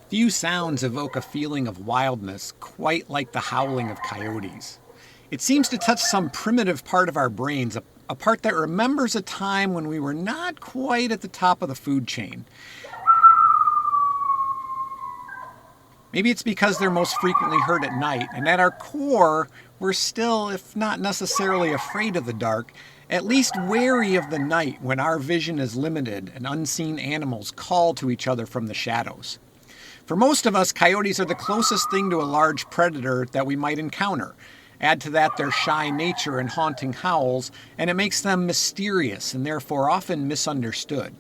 Few sounds evoke a feeling of wildness quite like the howling of coyotes. It seems to touch some primitive part of our brains, a part that remembers a time when we were not quite at the top of the food chain. Maybe it's because they're most frequently heard at night, and at our core, we're still, if not necessarily afraid of the dark, at least wary of the night when our vision is limited and unseen animals call to each other from the shadows. For most of us, coyotes are the closest thing to a large predator that we might encounter. Add to that their shy nature and haunting howls, and it makes them mysterious and therefore often misunderstood.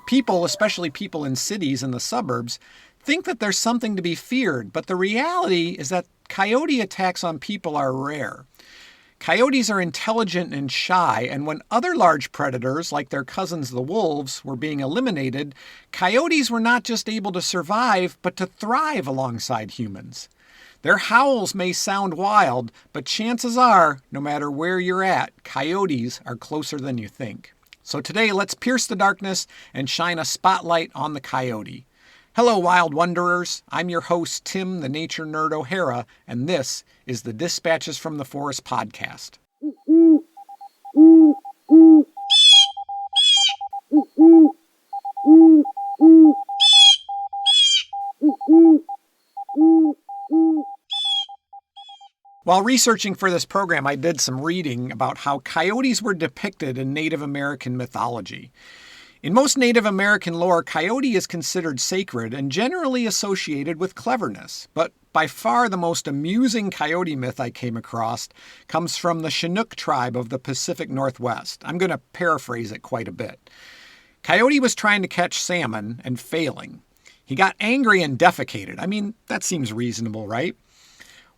People, especially people in cities and the suburbs, think that there's something to be feared, but the reality is that coyote attacks on people are rare. Coyotes are intelligent and shy, and when other large predators, like their cousins the wolves, were being eliminated, coyotes were not just able to survive, but to thrive alongside humans. Their howls may sound wild, but chances are, no matter where you're at, coyotes are closer than you think. So today, let's pierce the darkness and shine a spotlight on the coyote. Hello, wild wanderers. I'm your host, Tim, the Nature Nerd O'Hara, and this is the Dispatches from the Forest podcast. While researching for this program, I did some reading about how coyotes were depicted in Native American mythology. In most Native American lore, coyote is considered sacred and generally associated with cleverness. But by far the most amusing coyote myth I came across comes from the Chinook tribe of the Pacific Northwest. I'm going to paraphrase it quite a bit. Coyote was trying to catch salmon and failing. He got angry and defecated. I mean, that seems reasonable, right?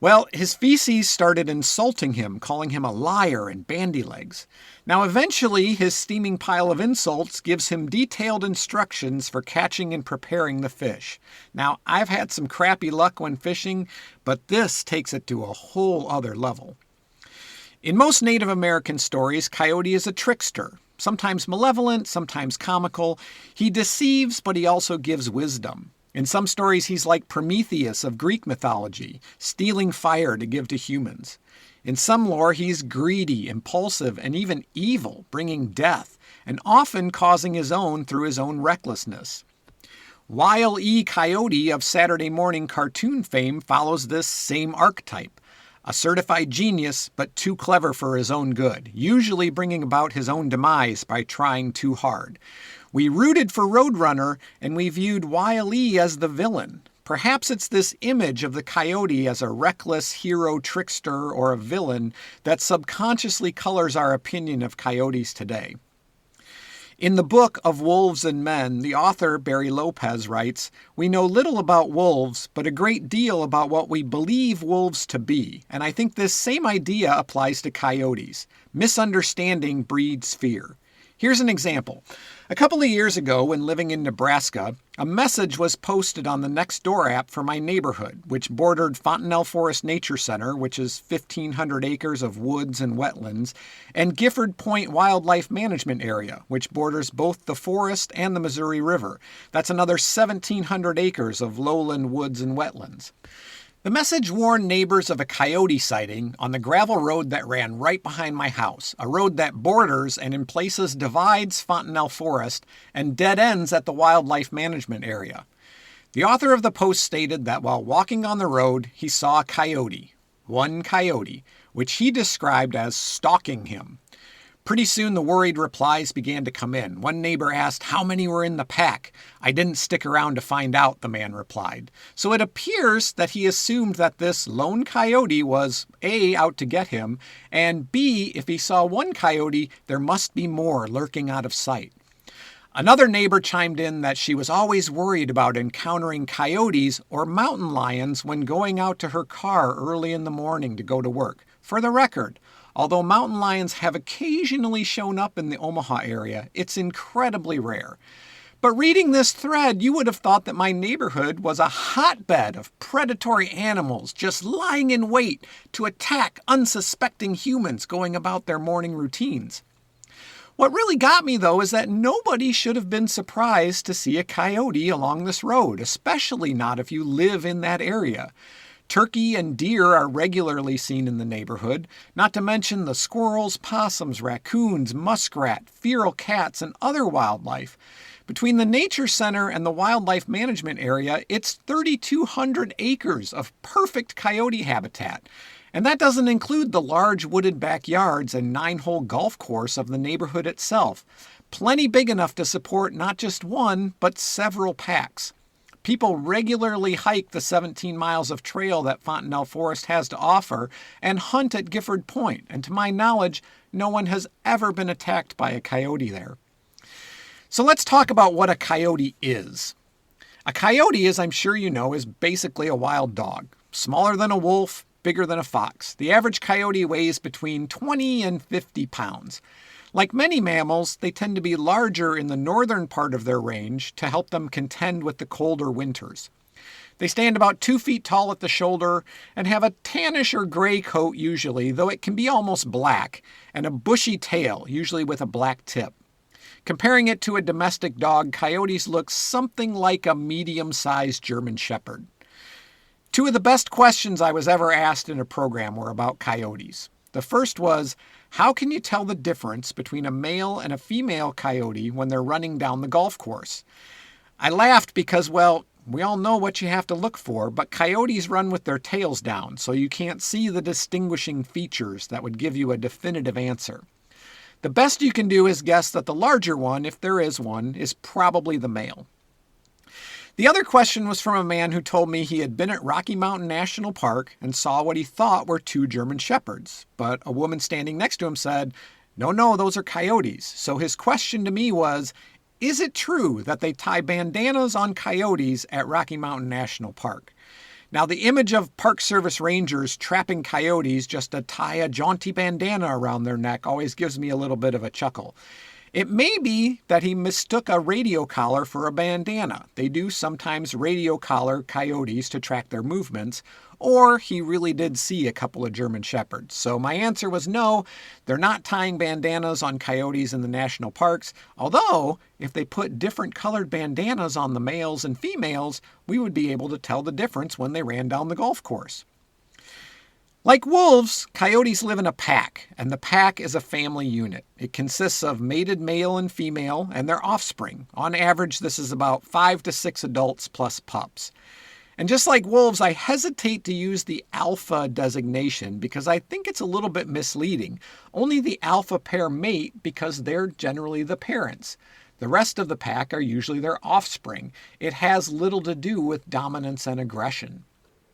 Well, his feces started insulting him, calling him a liar and bandy-legs. Now, eventually, his steaming pile of insults gives him detailed instructions for catching and preparing the fish. Now, I've had some crappy luck when fishing, but this takes it to a whole other level. In most Native American stories, Coyote is a trickster, sometimes malevolent, sometimes comical. He deceives, but he also gives wisdom. In some stories, he's like Prometheus of Greek mythology, stealing fire to give to humans. In some lore, he's greedy, impulsive, and even evil, bringing death, and often causing his own through his own recklessness. Wile E. Coyote of Saturday morning cartoon fame follows this same archetype. A certified genius, but too clever for his own good, usually bringing about his own demise by trying too hard. We rooted for Roadrunner, and we viewed Wile E. as the villain. Perhaps it's this image of the coyote as a reckless hero trickster or a villain that subconsciously colors our opinion of coyotes today. In the book Of Wolves and Men, the author, Barry Lopez, writes, "We know little about wolves, but a great deal about what we believe wolves to be. And I think this same idea applies to coyotes. Misunderstanding breeds fear." Here's an example. A couple of years ago, when living in Nebraska, a message was posted on the Nextdoor app for my neighborhood, which bordered Fontenelle Forest Nature Center, which is 1,500 acres of woods and wetlands, and Gifford Point Wildlife Management Area, which borders both the forest and the Missouri River. That's another 1,700 acres of lowland woods and wetlands. The message warned neighbors of a coyote sighting on the gravel road that ran right behind my house, a road that borders and in places divides Fontenelle Forest and dead ends at the wildlife management area. The author of the post stated that while walking on the road, he saw a coyote, one coyote, which he described as stalking him. Pretty soon the worried replies began to come in. One neighbor asked how many were in the pack. "I didn't stick around to find out," the man replied. So it appears that he assumed that this lone coyote was A, out to get him, and B, if he saw one coyote, there must be more lurking out of sight. Another neighbor chimed in that she was always worried about encountering coyotes or mountain lions when going out to her car early in the morning to go to work. For the record, although mountain lions have occasionally shown up in the Omaha area, it's incredibly rare. But reading this thread, you would have thought that my neighborhood was a hotbed of predatory animals just lying in wait to attack unsuspecting humans going about their morning routines. What really got me, though, is that nobody should have been surprised to see a coyote along this road, especially not if you live in that area. Turkey and deer are regularly seen in the neighborhood, not to mention the squirrels, possums, raccoons, muskrat, feral cats, and other wildlife. Between the Nature Center and the Wildlife Management Area, it's 3,200 acres of perfect coyote habitat. And that doesn't include the large wooded backyards and 9-hole golf course of the neighborhood itself. Plenty big enough to support not just one, but several packs. People regularly hike the 17 miles of trail that Fontenelle Forest has to offer and hunt at Gifford Point, and to my knowledge, no one has ever been attacked by a coyote there. So let's talk about what a coyote is. A coyote, as I'm sure you know, is basically a wild dog. Smaller than a wolf, bigger than a fox. The average coyote weighs between 20 and 50 pounds. Like many mammals, they tend to be larger in the northern part of their range to help them contend with the colder winters. They stand about 2 feet tall at the shoulder and have a tannish or gray coat usually, though it can be almost black, and a bushy tail, usually with a black tip. Comparing it to a domestic dog, coyotes look something like a medium-sized German Shepherd. 2 of the best questions I was ever asked in a program were about coyotes. The first was, how can you tell the difference between a male and a female coyote when they're running down the golf course? I laughed because, well, we all know what you have to look for, but coyotes run with their tails down, so you can't see the distinguishing features that would give you a definitive answer. The best you can do is guess that the larger one, if there is one, is probably the male. The other question was from a man who told me he had been at Rocky Mountain National Park and saw what he thought were 2 German Shepherds. But a woman standing next to him said, no, those are coyotes. So his question to me was, is it true that they tie bandanas on coyotes at Rocky Mountain National Park? Now, the image of Park Service rangers trapping coyotes just to tie a jaunty bandana around their neck always gives me a little bit of a chuckle. It may be that he mistook a radio collar for a bandana. They do sometimes radio collar coyotes to track their movements, or he really did see a couple of German Shepherds. So my answer was no, they're not tying bandanas on coyotes in the national parks, although if they put different colored bandanas on the males and females, we would be able to tell the difference when they ran down the golf course. Like wolves, coyotes live in a pack, and the pack is a family unit. It consists of mated male and female and their offspring. On average, this is about 5 to 6 adults plus pups. And just like wolves, I hesitate to use the alpha designation because I think it's a little bit misleading. Only the alpha pair mate because they're generally the parents. The rest of the pack are usually their offspring. It has little to do with dominance and aggression.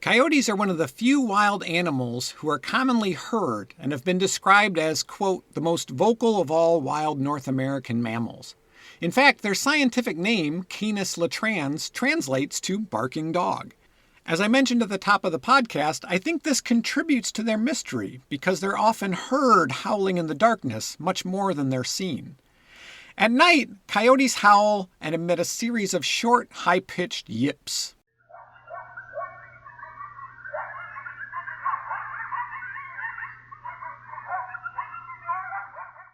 Coyotes are one of the few wild animals who are commonly heard and have been described as, quote, the most vocal of all wild North American mammals. In fact, their scientific name, Canis latrans, translates to barking dog. As I mentioned at the top of the podcast, I think this contributes to their mystery because they're often heard howling in the darkness much more than they're seen. At night, coyotes howl and emit a series of short, high-pitched yips.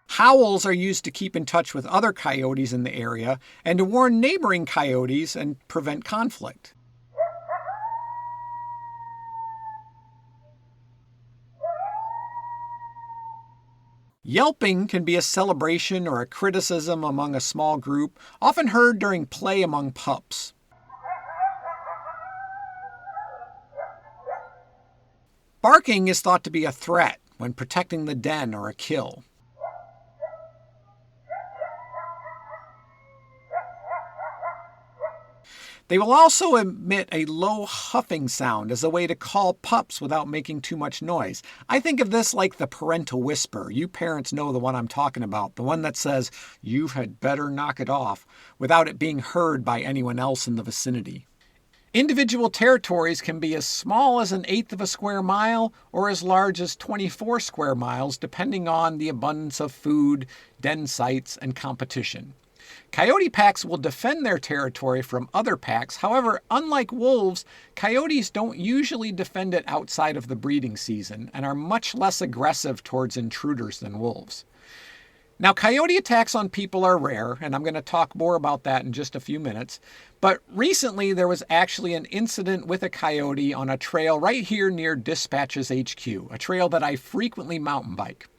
Howls are used to keep in touch with other coyotes in the area and to warn neighboring coyotes and prevent conflict. Yelping can be a celebration or a criticism among a small group, often heard during play among pups. Barking is thought to be a threat when protecting the den or a kill. They will also emit a low huffing sound as a way to call pups without making too much noise. I think of this like the parental whisper. You parents know the one I'm talking about, the one that says, "You had better knock it off," without it being heard by anyone else in the vicinity. Individual territories can be as small as 1/8 of a square mile or as large as 24 square miles, depending on the abundance of food, den sites, and competition. Coyote packs will defend their territory from other packs. However, unlike wolves, coyotes don't usually defend it outside of the breeding season and are much less aggressive towards intruders than wolves. Now, coyote attacks on people are rare, and I'm going to talk more about that in just a few minutes. But recently, there was actually an incident with a coyote on a trail right here near Dispatch's HQ, a trail that I frequently mountain bike.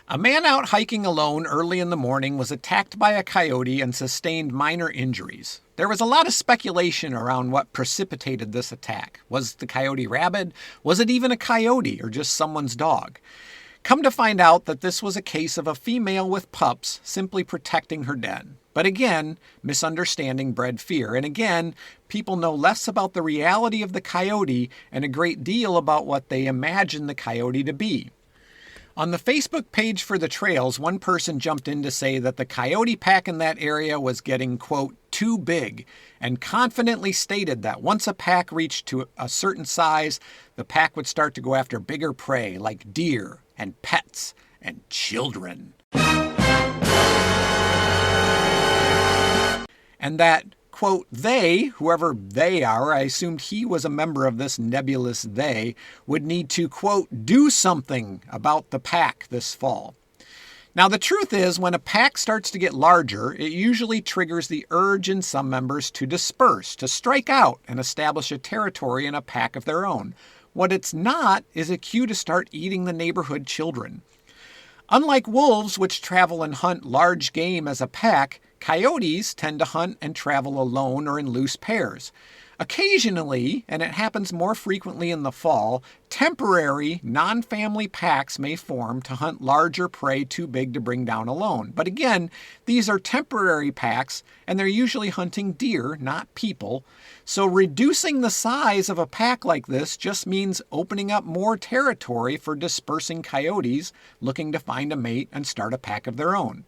A man out hiking alone early in the morning was attacked by a coyote and sustained minor injuries. There was a lot of speculation around what precipitated this attack. Was the coyote rabid? Was it even a coyote or just someone's dog? Come to find out that this was a case of a female with pups simply protecting her den. But again, misunderstanding bred fear. And again, people know less about the reality of the coyote and a great deal about what they imagine the coyote to be. On the Facebook page for the trails, one person jumped in to say that the coyote pack in that area was getting, quote, too big, and confidently stated that once a pack reached to a certain size, the pack would start to go after bigger prey like deer and pets and children. And that, quote, they, whoever they are, I assumed he was a member of this nebulous they, would need to, quote, do something about the pack this fall. Now, the truth is, when a pack starts to get larger, it usually triggers the urge in some members to disperse, to strike out and establish a territory in a pack of their own. What it's not is a cue to start eating the neighborhood children. Unlike wolves, which travel and hunt large game as a pack, coyotes tend to hunt and travel alone or in loose pairs. Occasionally, and it happens more frequently in the fall, temporary, non-family packs may form to hunt larger prey too big to bring down alone. But again, these are temporary packs, and they're usually hunting deer, not people. So reducing the size of a pack like this just means opening up more territory for dispersing coyotes looking to find a mate and start a pack of their own.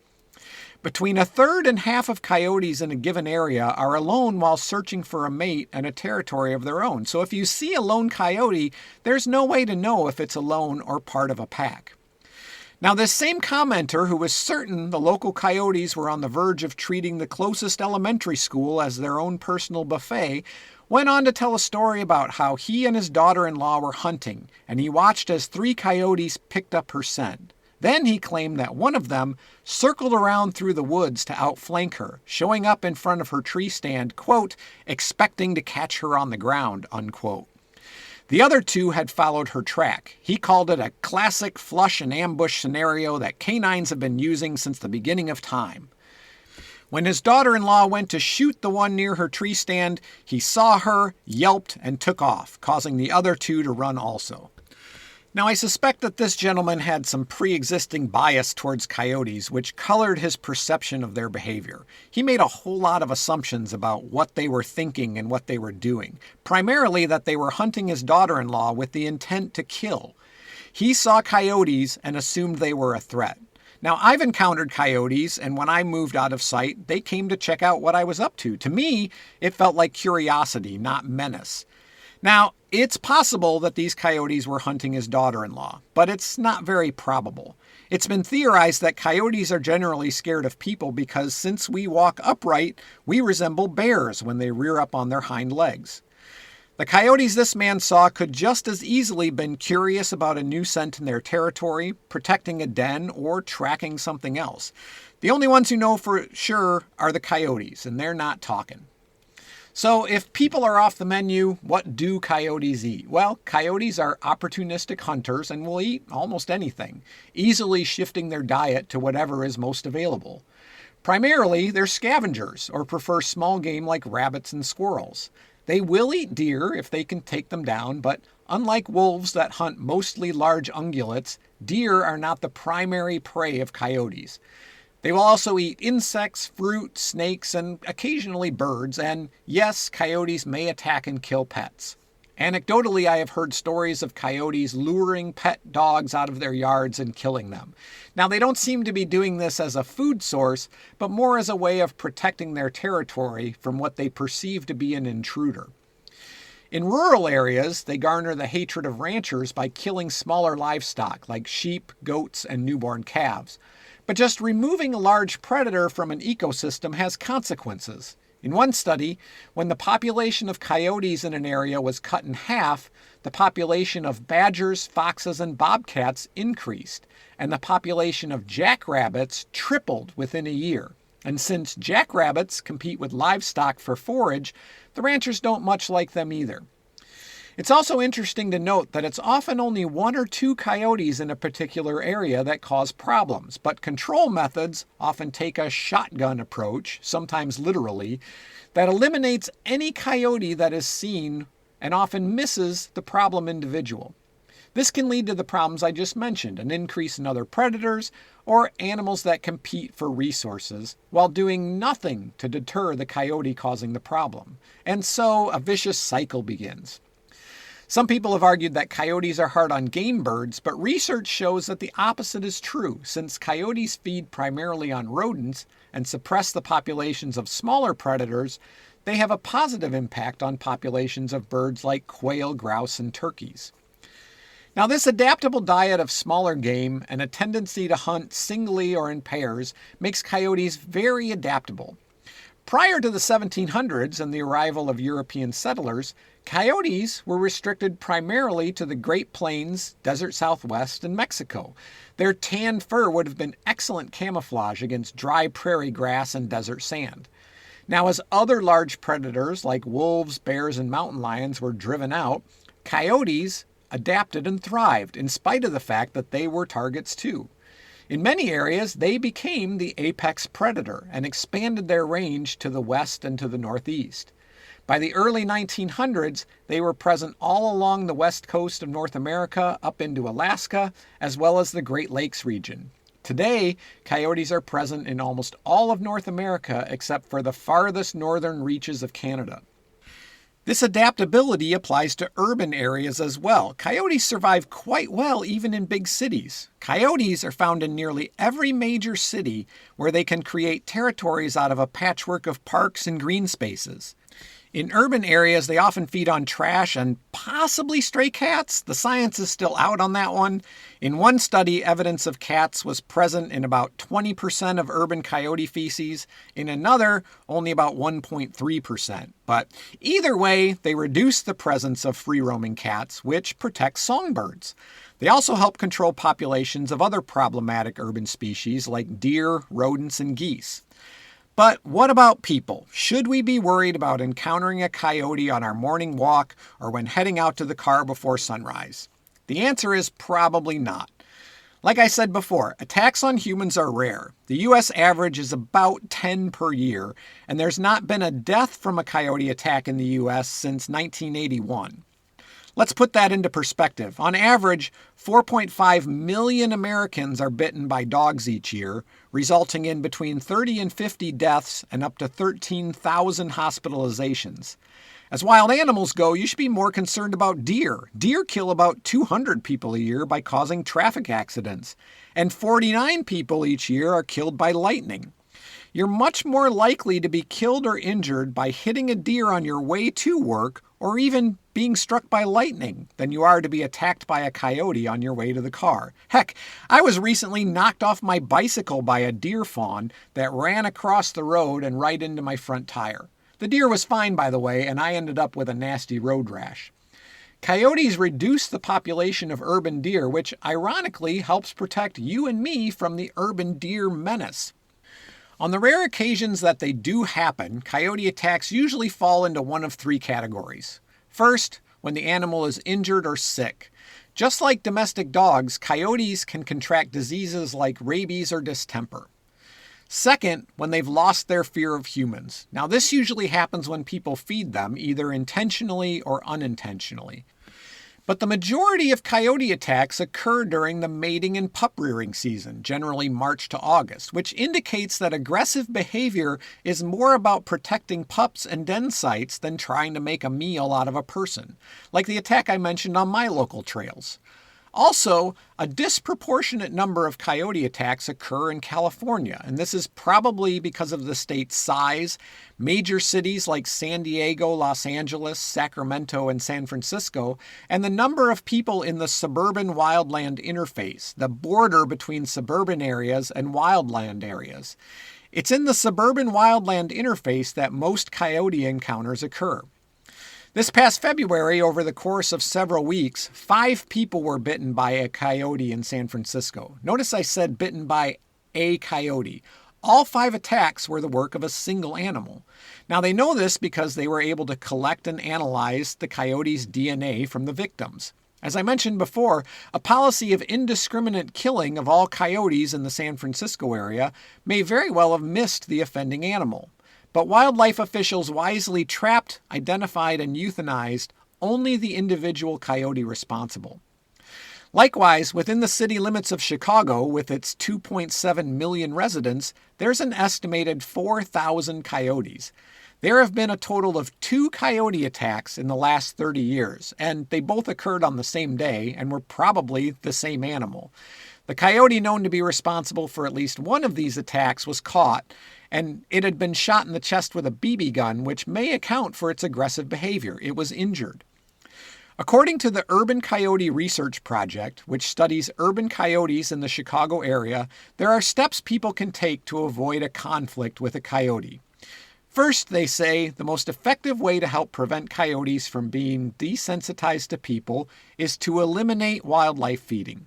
Between a third and half of coyotes in a given area are alone while searching for a mate and a territory of their own. So if you see a lone coyote, there's no way to know if it's alone or part of a pack. Now, this same commenter who was certain the local coyotes were on the verge of treating the closest elementary school as their own personal buffet went on to tell a story about how he and his daughter-in-law were hunting, and he watched as 3 coyotes picked up her scent. Then he claimed that one of them circled around through the woods to outflank her, showing up in front of her tree stand, quote, expecting to catch her on the ground, unquote. The other 2 had followed her track. He called it a classic flush and ambush scenario that canines have been using since the beginning of time. When his daughter-in-law went to shoot the one near her tree stand, he saw her, yelped, and took off, causing the other 2 to run also. Now, I suspect that this gentleman had some pre-existing bias towards coyotes, which colored his perception of their behavior. He made a whole lot of assumptions about what they were thinking and what they were doing, primarily that they were hunting his daughter-in-law with the intent to kill. He saw coyotes and assumed they were a threat. Now, I've encountered coyotes, and when I moved out of sight, they came to check out what I was up to. To me, it felt like curiosity, not menace. Now, it's possible that these coyotes were hunting his daughter-in-law, but it's not very probable. It's been theorized that coyotes are generally scared of people because since we walk upright, we resemble bears when they rear up on their hind legs. The coyotes this man saw could just as easily been curious about a new scent in their territory, protecting a den, or tracking something else. The only ones who know for sure are the coyotes, and they're not talking. So if people are off the menu, what do coyotes eat? Well, coyotes are opportunistic hunters and will eat almost anything, easily shifting their diet to whatever is most available. Primarily, they're scavengers or prefer small game like rabbits and squirrels. They will eat deer if they can take them down, but unlike wolves that hunt mostly large ungulates, deer are not the primary prey of coyotes. They will also eat insects, fruit, snakes, and occasionally birds, and yes, coyotes may attack and kill pets. Anecdotally, I have heard stories of coyotes luring pet dogs out of their yards and killing them. Now, they don't seem to be doing this as a food source, but more as a way of protecting their territory from what they perceive to be an intruder. In rural areas, they garner the hatred of ranchers by killing smaller livestock like sheep, goats, and newborn calves. But just removing a large predator from an ecosystem has consequences. In one study, when the population of coyotes in an area was cut in half, the population of badgers, foxes, and bobcats increased, and the population of jackrabbits tripled within a year. And since jackrabbits compete with livestock for forage, the ranchers don't much like them either. It's also interesting to note that it's often only one or two coyotes in a particular area that cause problems, but control methods often take a shotgun approach, sometimes literally, that eliminates any coyote that is seen and often misses the problem individual. This can lead to the problems I just mentioned, an increase in other predators or animals that compete for resources, while doing nothing to deter the coyote causing the problem. And so a vicious cycle begins. Some people have argued that coyotes are hard on game birds, but research shows that the opposite is true, since coyotes feed primarily on rodents and suppress the populations of smaller predators. They have a positive impact on populations of birds like quail, grouse, and turkeys. Now, this adaptable diet of smaller game and a tendency to hunt singly or in pairs makes coyotes very adaptable. Prior to the 1700s and the arrival of European settlers, coyotes were restricted primarily to the Great Plains, desert Southwest, and Mexico. Their tan fur would have been excellent camouflage against dry prairie grass and desert sand. Now, as other large predators like wolves, bears, and mountain lions were driven out, coyotes adapted and thrived in spite of the fact that they were targets too. In many areas, they became the apex predator and expanded their range to the west and to the northeast. By the early 1900s, they were present all along the west coast of North America up into Alaska, as well as the Great Lakes region. Today, coyotes are present in almost all of North America except for the farthest northern reaches of Canada. This adaptability applies to urban areas as well. Coyotes survive quite well even in big cities. Coyotes are found in nearly every major city where they can create territories out of a patchwork of parks and green spaces. In urban areas, they often feed on trash and possibly stray cats. The science is still out on that one. In one study, evidence of cats was present in about 20% of urban coyote feces. In another, only about 1.3%. But either way, they reduce the presence of free-roaming cats, which protects songbirds. They also help control populations of other problematic urban species like deer, rodents, and geese. But what about people? Should we be worried about encountering a coyote on our morning walk or when heading out to the car before sunrise? The answer is probably not. Like I said before, attacks on humans are rare. The U.S. average is about 10 per year, and there's not been a death from a coyote attack in the U.S. since 1981. Let's put that into perspective. On average, 4.5 million Americans are bitten by dogs each year, resulting in between 30 and 50 deaths and up to 13,000 hospitalizations. As wild animals go, you should be more concerned about deer. Deer kill about 200 people a year by causing traffic accidents, and 49 people each year are killed by lightning. You're much more likely to be killed or injured by hitting a deer on your way to work or even being struck by lightning than you are to be attacked by a coyote on your way to the car. Heck, I was recently knocked off my bicycle by a deer fawn that ran across the road and right into my front tire. The deer was fine, by the way, and I ended up with a nasty road rash. Coyotes reduce the population of urban deer, which ironically helps protect you and me from the urban deer menace. On the rare occasions that they do happen, coyote attacks usually fall into one of three categories. First, when the animal is injured or sick. Just like domestic dogs, coyotes can contract diseases like rabies or distemper. Second, when they've lost their fear of humans. Now, this usually happens when people feed them, either intentionally or unintentionally. But the majority of coyote attacks occur during the mating and pup rearing season, generally March to August, which indicates that aggressive behavior is more about protecting pups and den sites than trying to make a meal out of a person, like the attack I mentioned on my local trails. Also, a disproportionate number of coyote attacks occur in California, and this is probably because of the state's size. Major cities like San Diego, Los Angeles, Sacramento, and San Francisco, and the number of people in the suburban wildland interface, the border between suburban areas and wildland areas. It's in the suburban wildland interface that most coyote encounters occur. This past February, over the course of several weeks, 5 people were bitten by a coyote in San Francisco. Notice I said bitten by a coyote. All 5 attacks were the work of a single animal. Now they know this because they were able to collect and analyze the coyote's DNA from the victims. As I mentioned before, a policy of indiscriminate killing of all coyotes in the San Francisco area may very well have missed the offending animal. But wildlife officials wisely trapped, identified, and euthanized only the individual coyote responsible. Likewise, within the city limits of Chicago, with its 2.7 million residents, there's an estimated 4,000 coyotes. There have been a total of 2 coyote attacks in the last 30 years, and they both occurred on the same day and were probably the same animal. The coyote known to be responsible for at least one of these attacks was caught, and it had been shot in the chest with a BB gun, which may account for its aggressive behavior. It was injured. According to the Urban Coyote Research Project, which studies urban coyotes in the Chicago area, there are steps people can take to avoid a conflict with a coyote. First, they say the most effective way to help prevent coyotes from being desensitized to people is to eliminate wildlife feeding.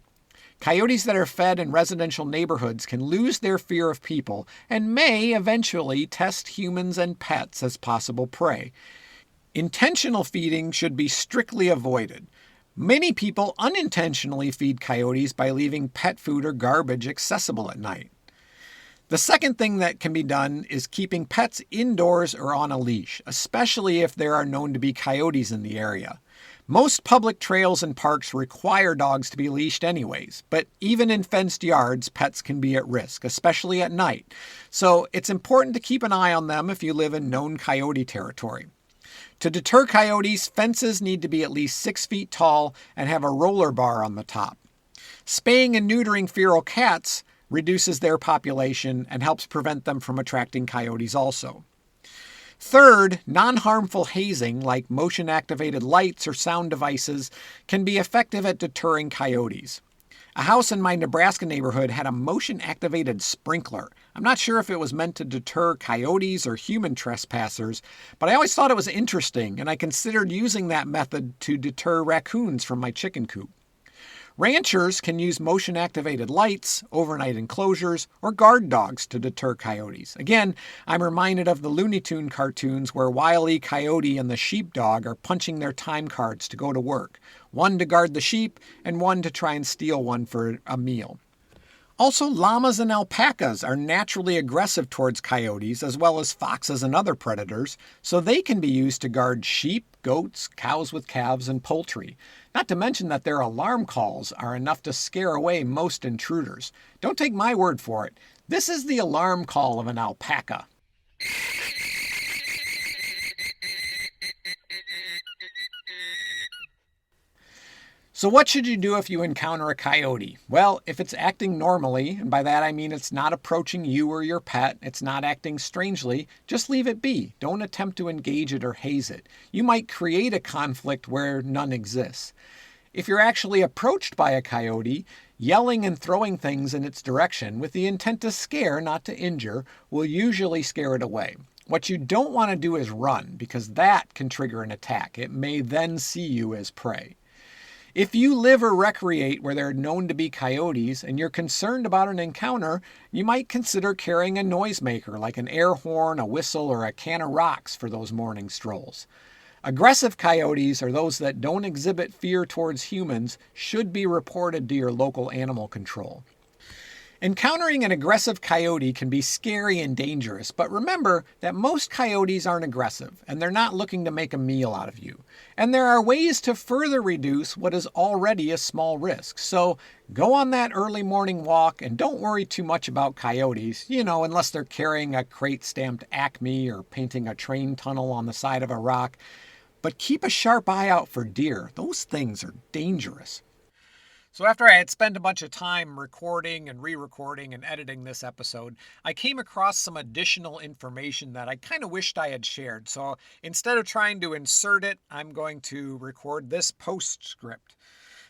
Coyotes that are fed in residential neighborhoods can lose their fear of people and may eventually test humans and pets as possible prey. Intentional feeding should be strictly avoided. Many people unintentionally feed coyotes by leaving pet food or garbage accessible at night. The second thing that can be done is keeping pets indoors or on a leash, especially if there are known to be coyotes in the area. Most public trails and parks require dogs to be leashed anyways, but even in fenced yards, pets can be at risk, especially at night. So it's important to keep an eye on them if you live in known coyote territory. To deter coyotes, fences need to be at least 6 feet tall and have a roller bar on the top. Spaying and neutering feral cats reduces their population and helps prevent them from attracting coyotes also. Third, non-harmful hazing like motion-activated lights or sound devices can be effective at deterring coyotes. A house in my Nebraska neighborhood had a motion-activated sprinkler. I'm not sure if it was meant to deter coyotes or human trespassers, but I always thought it was interesting, and I considered using that method to deter raccoons from my chicken coop. Ranchers can use motion-activated lights, overnight enclosures, or guard dogs to deter coyotes. Again, I'm reminded of the Looney Tunes cartoons where Wile E. Coyote and the sheepdog are punching their time cards to go to work. One to guard the sheep, and one to try and steal one for a meal. Also, llamas and alpacas are naturally aggressive towards coyotes, as well as foxes and other predators, so they can be used to guard sheep, goats, cows with calves, and poultry. Not to mention that their alarm calls are enough to scare away most intruders. Don't take my word for it. This is the alarm call of an alpaca. So what should you do if you encounter a coyote? Well, if it's acting normally, and by that I mean it's not approaching you or your pet, it's not acting strangely, just leave it be. Don't attempt to engage it or haze it. You might create a conflict where none exists. If you're actually approached by a coyote, yelling and throwing things in its direction with the intent to scare, not to injure, will usually scare it away. What you don't want to do is run, because that can trigger an attack. It may then see you as prey. If you live or recreate where there are known to be coyotes and you're concerned about an encounter, you might consider carrying a noisemaker like an air horn, a whistle, or a can of rocks for those morning strolls. Aggressive coyotes, or those that don't exhibit fear towards humans, should be reported to your local animal control. Encountering an aggressive coyote can be scary and dangerous, but remember that most coyotes aren't aggressive and they're not looking to make a meal out of you. And there are ways to further reduce what is already a small risk. So go on that early morning walk and don't worry too much about coyotes, unless they're carrying a crate stamped Acme or painting a train tunnel on the side of a rock. But keep a sharp eye out for deer. Those things are dangerous. So after I had spent a bunch of time recording and re-recording and editing this episode, I came across some additional information that I kind of wished I had shared. So instead of trying to insert it, I'm going to record this postscript.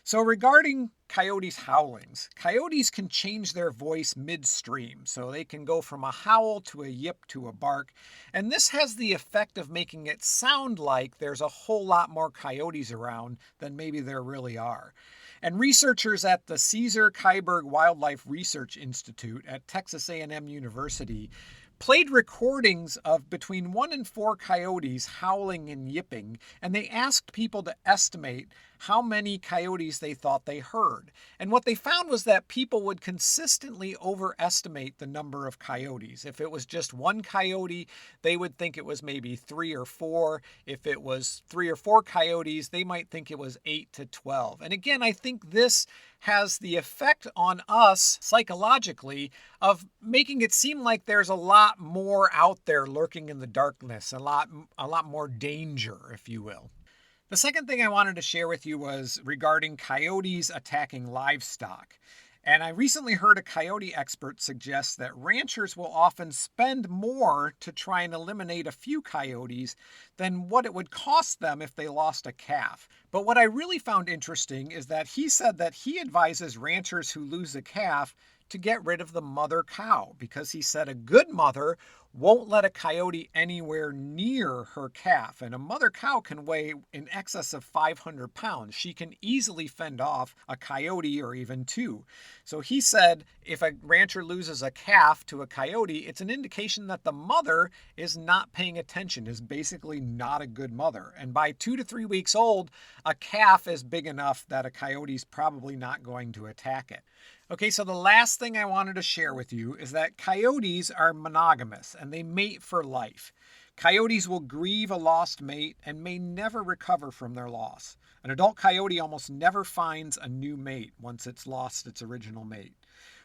So regarding coyotes' howlings, coyotes can change their voice midstream, so they can go from a howl to a yip to a bark, and this has the effect of making it sound like there's a whole lot more coyotes around than maybe there really are. And researchers at the Caesar Kyberg Wildlife Research Institute at Texas A&M University played recordings of between 1 and 4 coyotes howling and yipping, and they asked people to estimate how many coyotes they thought they heard. And what they found was that people would consistently overestimate the number of coyotes. If it was just 1 coyote, they would think it was maybe 3 or 4. If it was 3 or 4 coyotes, they might think it was 8 to 12. And again, I think this has the effect on us psychologically of making it seem like there's a lot more out there lurking in the darkness, a lot more danger, if you will. The second thing I wanted to share with you was regarding coyotes attacking livestock. And I recently heard a coyote expert suggest that ranchers will often spend more to try and eliminate a few coyotes than what it would cost them if they lost a calf. But what I really found interesting is that he said that he advises ranchers who lose a calf to get rid of the mother cow, because he said a good mother won't let a coyote anywhere near her calf. And a mother cow can weigh in excess of 500 pounds. She can easily fend off a coyote or even 2. So he said if a rancher loses a calf to a coyote, it's an indication that the mother is not paying attention, is basically not a good mother. And by 2 to 3 weeks old, a calf is big enough that a coyote's probably not going to attack it. Okay, so the last thing I wanted to share with you is that coyotes are monogamous and they mate for life. Coyotes will grieve a lost mate and may never recover from their loss. An adult coyote almost never finds a new mate once it's lost its original mate.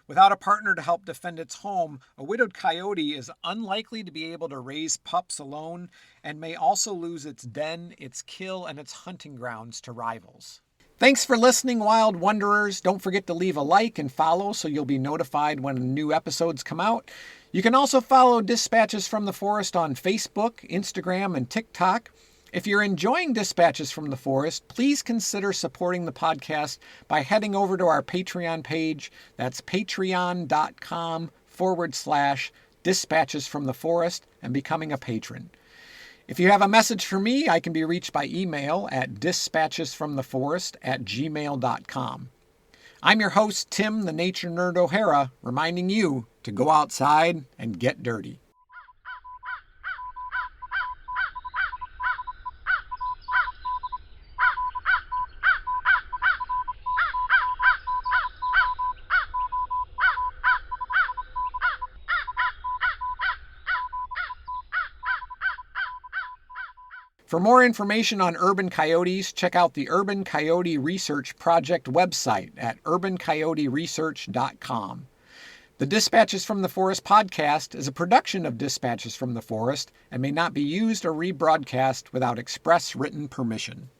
Without a partner to help defend its home, a widowed coyote is unlikely to be able to raise pups alone and may also lose its den, its kill, and its hunting grounds to rivals. Thanks for listening, Wild Wanderers. Don't forget to leave a like and follow so you'll be notified when new episodes come out. You can also follow Dispatches from the Forest on Facebook, Instagram, and TikTok. If you're enjoying Dispatches from the Forest, please consider supporting the podcast by heading over to our Patreon page. That's patreon.com/Dispatches from the Forest and becoming a patron. If you have a message for me, I can be reached by email at dispatchesfromtheforest@gmail.com. I'm your host, Tim the Nature Nerd O'Hara, reminding you to go outside and get dirty. For more information on urban coyotes, check out the Urban Coyote Research Project website at urbancoyoteresearch.com. The Dispatches from the Forest podcast is a production of Dispatches from the Forest and may not be used or rebroadcast without express written permission.